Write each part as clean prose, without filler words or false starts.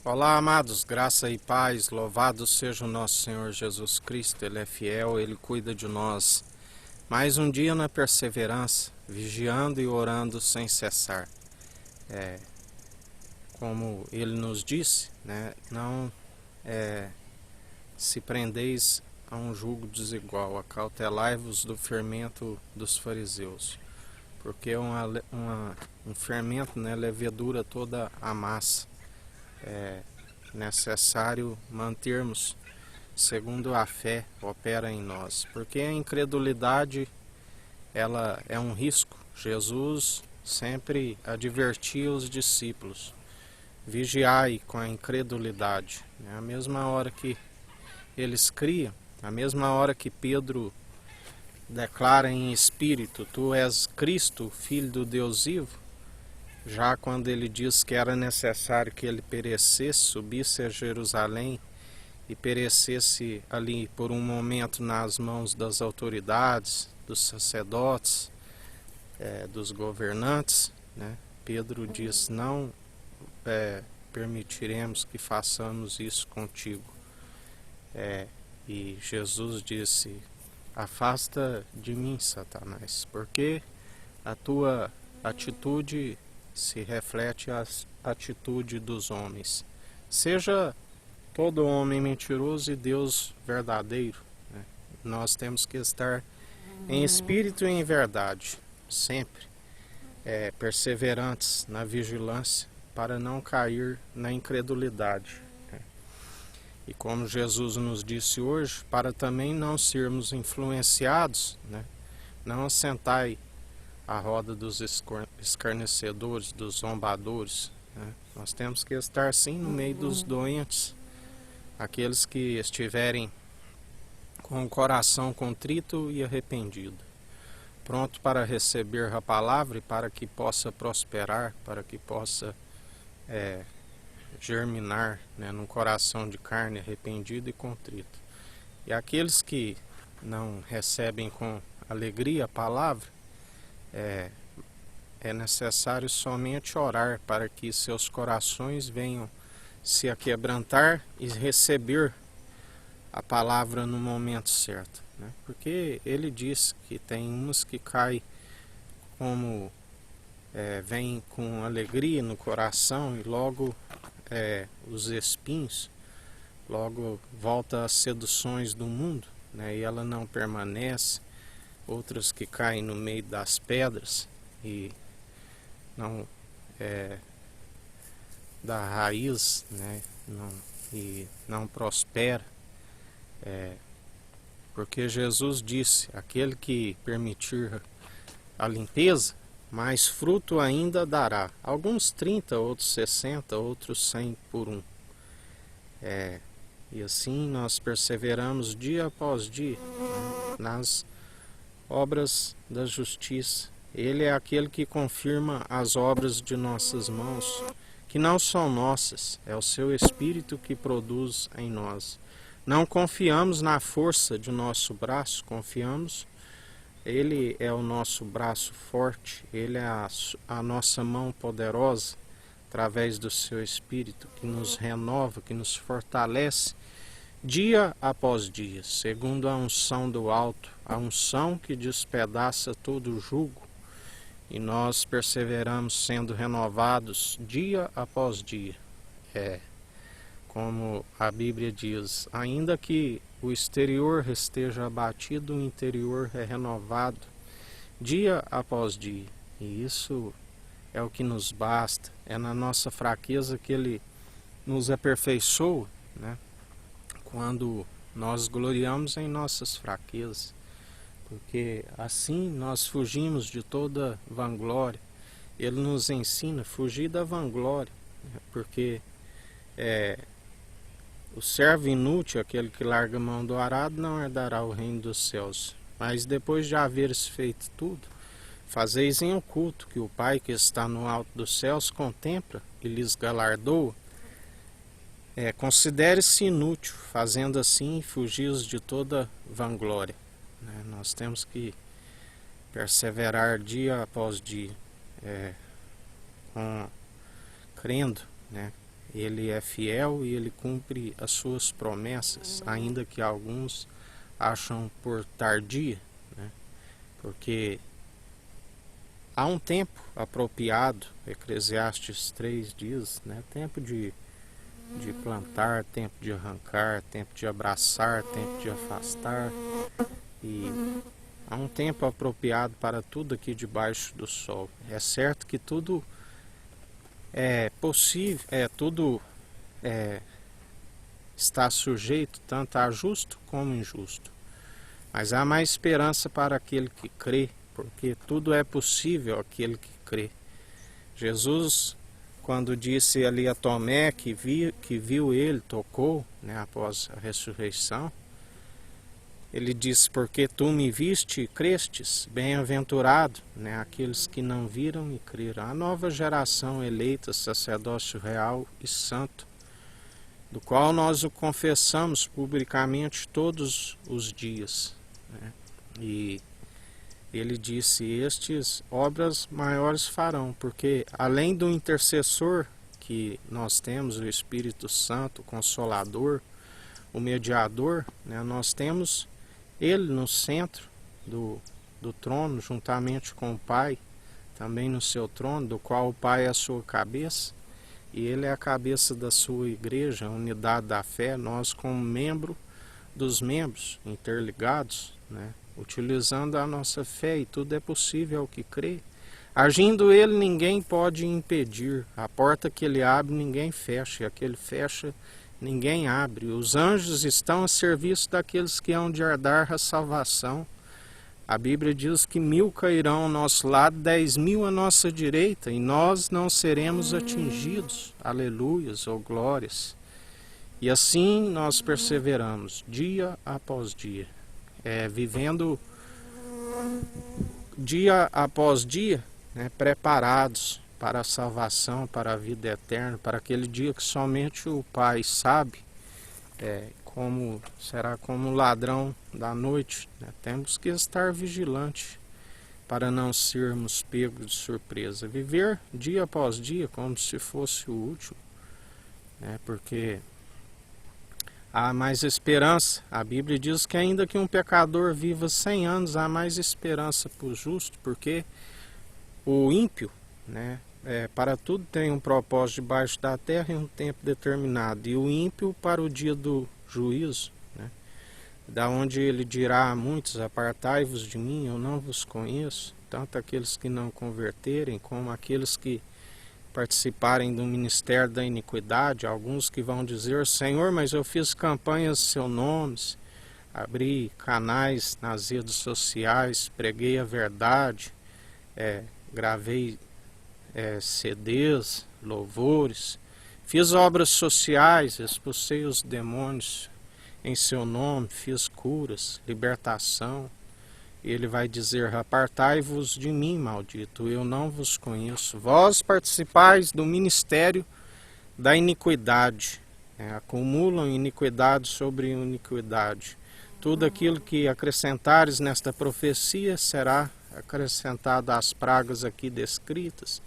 Olá, amados, graça e paz, louvado seja o nosso Senhor Jesus Cristo, Ele é fiel, Ele cuida de nós. Mais um dia na perseverança, vigiando e orando sem cessar. Como Ele nos disse, não se prendeis a um jugo desigual, acautelai-vos do fermento dos fariseus. Porque um fermento, levedura toda a massa. É necessário mantermos segundo a fé opera em nós, porque a incredulidade ela é um risco. Jesus sempre advertia os discípulos: vigiai com a incredulidade. A mesma hora que eles criam, a mesma hora que Pedro declara em espírito: tu és Cristo, Filho do Deus vivo, já quando ele diz que era necessário que ele perecesse, subisse a Jerusalém e perecesse ali por um momento nas mãos das autoridades, dos sacerdotes, dos governantes, Pedro diz: não permitiremos que façamos isso contigo. E Jesus disse: afasta de mim, Satanás, porque a tua atitude se reflete a atitude dos homens. Seja todo homem mentiroso e Deus verdadeiro. Nós temos que estar em espírito e em verdade, sempre perseverantes na vigilância, para não cair na incredulidade. E como Jesus nos disse hoje, para também não sermos influenciados, não assentai a roda dos escarnecedores, dos zombadores. Nós temos que estar sim no meio dos doentes, aqueles que estiverem com o coração contrito e arrependido, pronto para receber a palavra e para que possa prosperar, para que possa germinar num coração de carne arrependido e contrito. E aqueles que não recebem com alegria a palavra, é necessário somente orar para que seus corações venham se aquebrantar e receber a palavra no momento certo. Porque ele diz que tem uns que caem como vem com alegria no coração e logo os espinhos, logo volta às seduções do mundo, e ela não permanece. Outros que caem no meio das pedras e não da raiz, e não prospera, porque Jesus disse: aquele que permitir a limpeza, mais fruto ainda dará. Alguns 30, outros 60, outros 100 por um. E assim nós perseveramos dia após dia nas obras da justiça. Ele é aquele que confirma as obras de nossas mãos, que não são nossas, é o seu Espírito que produz em nós. Não confiamos na força de nosso braço, confiamos, Ele é o nosso braço forte, Ele é a nossa mão poderosa, através do seu Espírito, que nos renova, que nos fortalece, dia após dia, segundo a unção do alto, a unção que despedaça todo o jugo, e nós perseveramos sendo renovados dia após dia. Como a Bíblia diz: ainda que o exterior esteja abatido, o interior é renovado dia após dia. E isso é o que nos basta, é na nossa fraqueza que Ele nos aperfeiçoa, quando nós gloriamos em nossas fraquezas, porque assim nós fugimos de toda vanglória. Ele nos ensina a fugir da vanglória, porque o servo inútil, aquele que larga a mão do arado, não herdará o reino dos céus. Mas depois de haveres feito tudo, fazeis em oculto, que o Pai que está no alto dos céus contempla e lhes galardoa. Considere-se inútil, fazendo assim fugir de toda vanglória. Nós temos que perseverar dia após dia, crendo Ele é fiel e ele cumpre as suas promessas, ainda que alguns acham por tardia, né? Porque há um tempo apropriado, Eclesiastes 3 diz, né? Tempo de plantar, tempo de arrancar, tempo de abraçar, tempo de afastar. E há um tempo apropriado para tudo aqui debaixo do sol. É certo que tudo é possível, está sujeito tanto a justo como injusto. Mas há mais esperança para aquele que crê, porque tudo é possível àquele que crê. Jesus, quando disse ali a Tomé que viu ele, tocou, né, após a ressurreição, ele disse: porque tu me viste e crestes, bem-aventurado, né, aqueles que não viram e creram. A nova geração eleita, sacerdócio real e santo, do qual nós o confessamos publicamente todos os dias, né? E ele disse: estes obras maiores farão, porque além do intercessor que nós temos, o Espírito Santo, o Consolador, o Mediador, né, nós temos ele no centro do trono, juntamente com o Pai, também no seu trono, do qual o Pai é a sua cabeça, e ele é a cabeça da sua igreja, a unidade da fé, nós como membro dos membros interligados, né, utilizando a nossa fé, e tudo é possível ao que crê. Agindo ele, ninguém pode impedir. A porta que ele abre, ninguém fecha, e a que ele fecha, ninguém abre. Os anjos estão a serviço daqueles que hão de herdar a salvação. A Bíblia diz que 1000 cairão ao nosso lado, 10.000 à nossa direita, e nós não seremos atingidos. Aleluias ou glórias. E assim nós perseveramos, dia após dia, vivendo dia após dia, né, preparados para a salvação, para a vida eterna, para aquele dia que somente o Pai sabe, como será como ladrão da noite, né? Temos que estar vigilantes para não sermos pegos de surpresa, viver dia após dia como se fosse o último, né? Porque há mais esperança. A Bíblia diz que ainda que um pecador viva 100 anos, há mais esperança para o justo, porque o ímpio, né, para tudo tem um propósito debaixo da terra e um tempo determinado, e o ímpio para o dia do juízo, né, da onde ele dirá a muitos: apartai-vos de mim, eu não vos conheço, tanto aqueles que não converterem, como aqueles que participarem do ministério da iniquidade. Alguns que vão dizer: Senhor, mas eu fiz campanhas em seu nome, abri canais nas redes sociais, preguei a verdade, gravei CDs, louvores, fiz obras sociais, expulsei os demônios em seu nome, fiz curas, libertação. E ele vai dizer: apartai-vos de mim, maldito, eu não vos conheço. Vós participais do ministério da iniquidade, acumulam iniquidade sobre iniquidade. Tudo aquilo que acrescentares nesta profecia será acrescentado às pragas aqui descritas.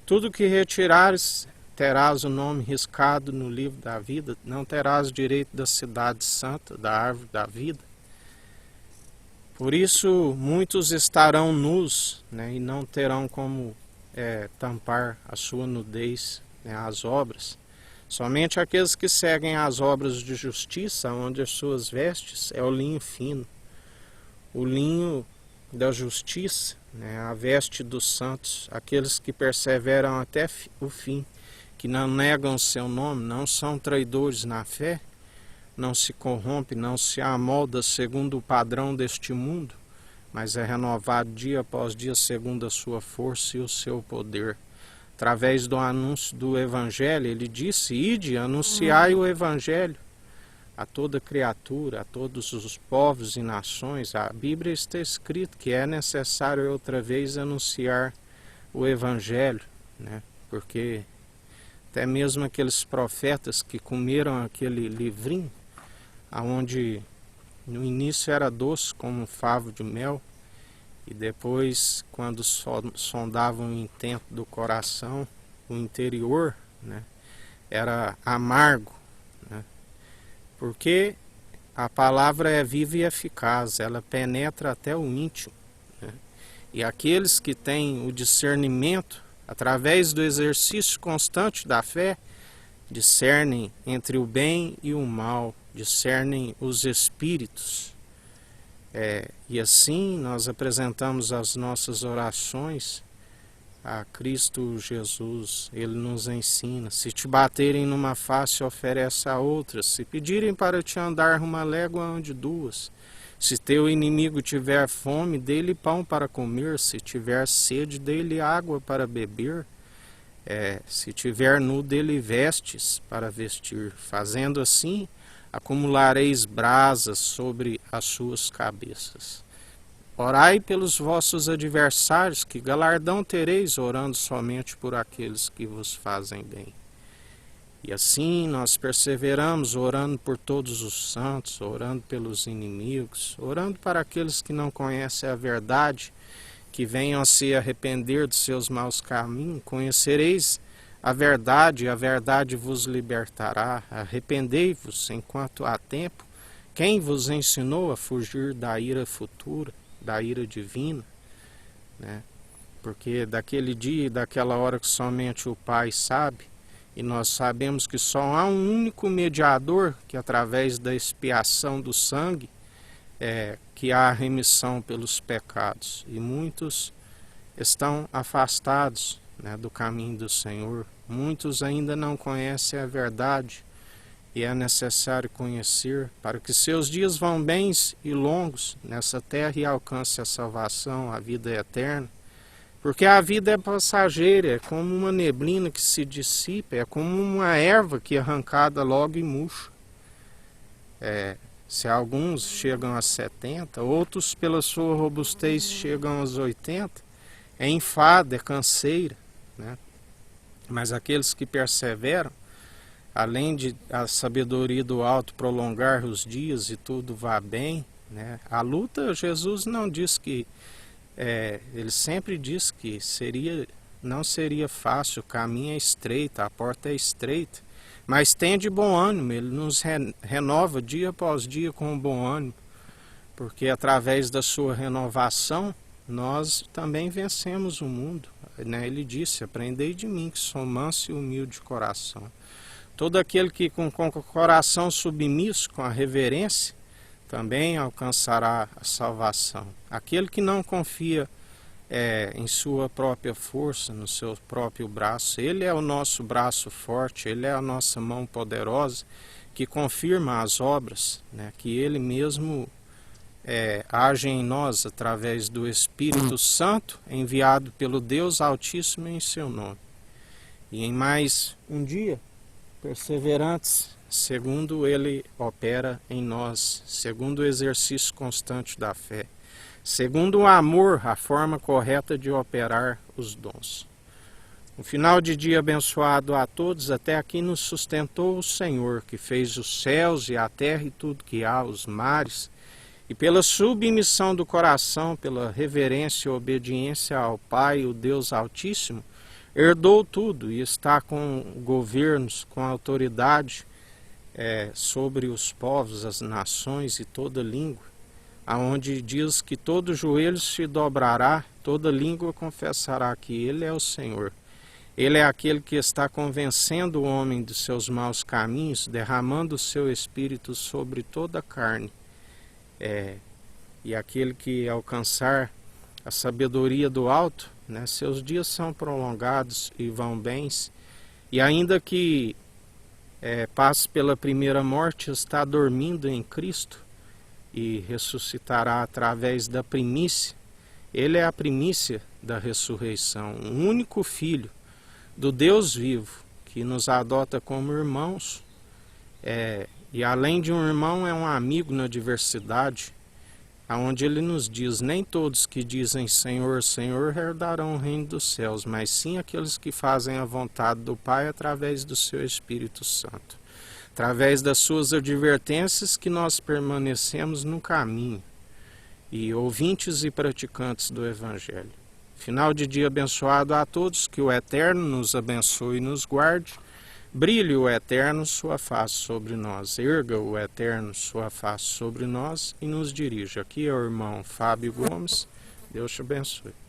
Tudo que retirares, terás o nome riscado no livro da vida, não terás direito da cidade santa, da árvore da vida. Por isso muitos estarão nus, né, e não terão como tampar a sua nudez, né, as obras. Somente aqueles que seguem as obras de justiça, onde as suas vestes é o linho fino, o linho da justiça, né, a veste dos santos, aqueles que perseveram até o fim, que não negam seu nome, não são traidores na fé, não se corrompe, não se amolda segundo o padrão deste mundo, mas é renovado dia após dia segundo a sua força e o seu poder. Através do anúncio do Evangelho, ele disse: ide, anunciai o Evangelho a toda criatura, a todos os povos e nações. A Bíblia está escrito que é necessário outra vez anunciar o Evangelho, né? Porque até mesmo aqueles profetas que comeram aquele livrinho, onde no início era doce como um favo de mel, e depois, quando sondavam o intento do coração, o interior, né, era amargo, né? Porque a palavra é viva e eficaz, ela penetra até o íntimo, né? E aqueles que têm o discernimento, através do exercício constante da fé, discernem entre o bem e o mal, discernem os espíritos. E assim nós apresentamos as nossas orações a Cristo Jesus. Ele nos ensina: se te baterem numa face, oferece a outra. Se pedirem para te andar uma légua, ande duas. Se teu inimigo tiver fome, dê-lhe pão para comer. Se tiver sede, dê-lhe água para beber. Se tiver nu, dê-lhe vestes para vestir. Fazendo assim, acumulareis brasas sobre as suas cabeças. Orai pelos vossos adversários, que galardão tereis orando somente por aqueles que vos fazem bem. E assim nós perseveramos orando por todos os santos, orando pelos inimigos, orando para aqueles que não conhecem a verdade, que venham a se arrepender dos seus maus caminhos. Conhecereis a verdade, e a verdade vos libertará. Arrependei-vos enquanto há tempo. Quem vos ensinou a fugir da ira futura, da ira divina, né? Porque daquele dia e daquela hora que somente o Pai sabe, e nós sabemos que só há um único mediador, que através da expiação do sangue, que há remissão pelos pecados. E muitos estão afastados, né, do caminho do Senhor. Muitos ainda não conhecem a verdade, e é necessário conhecer para que seus dias vão bens e longos nessa terra e alcance a salvação, a vida eterna. Porque a vida é passageira, é como uma neblina que se dissipa, é como uma erva que é arrancada logo e murcha. Se alguns chegam a 70, outros pela sua robustez chegam aos 80, é enfado, é canseira, né? Mas aqueles que perseveram, além de a sabedoria do alto prolongar os dias e tudo vá bem, né? A luta, Jesus não diz que, ele sempre diz que não seria fácil, o caminho é estreito, a porta é estreita, mas tem de bom ânimo, ele nos renova dia após dia com bom ânimo, porque através da sua renovação nós também vencemos o mundo, né? Ele disse: aprendei de mim que sou manso e humilde de coração. Todo aquele que com o coração submisso, com a reverência, também alcançará a salvação. Aquele que não confia em sua própria força, no seu próprio braço, ele é o nosso braço forte, ele é a nossa mão poderosa, que confirma as obras, né, que ele mesmo age em nós através do Espírito Santo, enviado pelo Deus Altíssimo em seu nome. E em mais um dia, perseverantes, segundo ele opera em nós, segundo o exercício constante da fé, segundo o amor, a forma correta de operar os dons. Um final de dia abençoado a todos. Até aqui nos sustentou o Senhor, que fez os céus e a terra e tudo que há, os mares, e pela submissão do coração, pela reverência e obediência ao Pai, o Deus Altíssimo, herdou tudo e está com governos, com autoridade sobre os povos, as nações e toda língua, aonde diz que todo joelho se dobrará, toda língua confessará que Ele é o Senhor. Ele é aquele que está convencendo o homem dos seus maus caminhos, derramando o seu Espírito sobre toda a carne. E aquele que alcançar a sabedoria do alto, né, seus dias são prolongados e vão bens. E ainda que passe pela primeira morte, está dormindo em Cristo e ressuscitará através da primícia. Ele é a primícia da ressurreição, o único Filho do Deus vivo, que nos adota como irmãos, e além de um irmão é um amigo na diversidade, aonde ele nos diz: nem todos que dizem Senhor, Senhor herdarão o reino dos céus, mas sim aqueles que fazem a vontade do Pai através do seu Espírito Santo. Através das suas advertências que nós permanecemos no caminho, e ouvintes e praticantes do Evangelho. Final de dia abençoado a todos, que o Eterno nos abençoe e nos guarde, Brilhe o Eterno sua face sobre nós, erga o Eterno sua face sobre nós e nos dirija. Aqui é o irmão Fábio Gomes. Deus te abençoe.